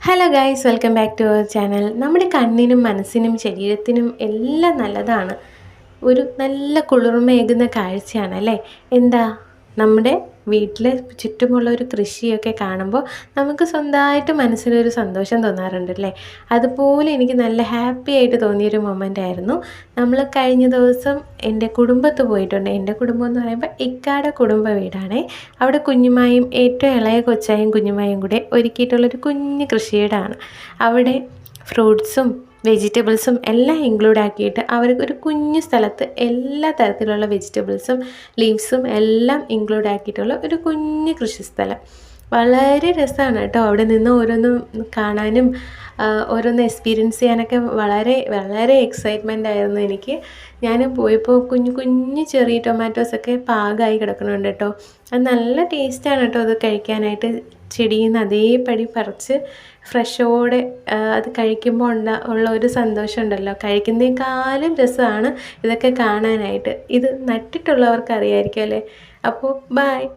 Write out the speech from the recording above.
Hello guys, welcome back to our channel. നമ്മുടെ കണ്ണിനും മനസ്സിനും ശരീരത്തിനും എല്ലാം നല്ലതാണ്. ഒരു നല്ല കുളിർമയേകുന്ന കാഴ്ചയാണ് അല്ലേ? എന്താ നമ്മുടെ വീട്ടിൽ ചുറ്റുമുള്ള ഒരു കൃഷിയൊക്കെ കാണുമ്പോൾ നമുക്ക് സ്വന്തമായിട്ട് മനസ്സിനൊരു സന്തോഷം തോന്നാറുണ്ടല്ലേ? അതുപോലെ എനിക്ക് നല്ല ഹാപ്പി ആയിട്ട് തോന്നിയൊരു മൊമെൻ്റ് ആയിരുന്നു. നമ്മൾ കഴിഞ്ഞ ദിവസം എൻ്റെ കുടുംബത്ത് പോയിട്ടുണ്ട്. എൻ്റെ കുടുംബം എന്ന് പറയുമ്പോൾ ഇക്കാടെ കുടുംബ വീടാണേ. അവിടെ കുഞ്ഞുമായും ഏറ്റവും ഇളയ കൊച്ചായും കുഞ്ഞുമായും കൂടെ ഒരുക്കിയിട്ടുള്ളൊരു കുഞ്ഞ് കൃഷിയിടമാണ്. അവിടെ ഫ്രൂട്ട്സും വെജിറ്റബിൾസും എല്ലാം ഇൻക്ലൂഡ് ആക്കിയിട്ട് അവർക്ക് ഒരു കുഞ്ഞു സ്ഥലത്ത് എല്ലാ തരത്തിലുള്ള വെജിറ്റബിൾസും ലീവ്സും എല്ലാം ഇൻക്ലൂഡ് ആക്കിയിട്ടുള്ള ഒരു കുഞ്ഞു കൃഷിസ്ഥലം. വളരെ രസമാണ് കേട്ടോ. അവിടെ നിന്ന് ഓരോന്നും കാണാനും ഓരോന്ന് എക്സ്പീരിയൻസ് ചെയ്യാനൊക്കെ വളരെ വളരെ എക്സൈറ്റ്മെൻ്റ് ആയിരുന്നു എനിക്ക്. ഞാൻ പോയപ്പോൾ കുഞ്ഞു കുഞ്ഞു ചെറിയ ടൊമാറ്റോസൊക്കെ പാകമായി കിടക്കുന്നുണ്ട് കേട്ടോ. അത് നല്ല ടേസ്റ്റാണ് കേട്ടോ അത് കഴിക്കാനായിട്ട്. ചെടിയിൽ നിന്ന് അതേപടി പറിച്ച് ഫ്രഷോടെ അത് കഴിക്കുമ്പോൾ ഉള്ള ഒരു സന്തോഷം ഉണ്ടല്ലോ, കഴിക്കുന്നതിനേക്കാളും രസമാണ് ഇതൊക്കെ കാണാനായിട്ട്. ഇത് നട്ടിട്ടുള്ളവർക്ക് അറിയാമായിരിക്കും അല്ലേ? അപ്പോൾ ബൈ.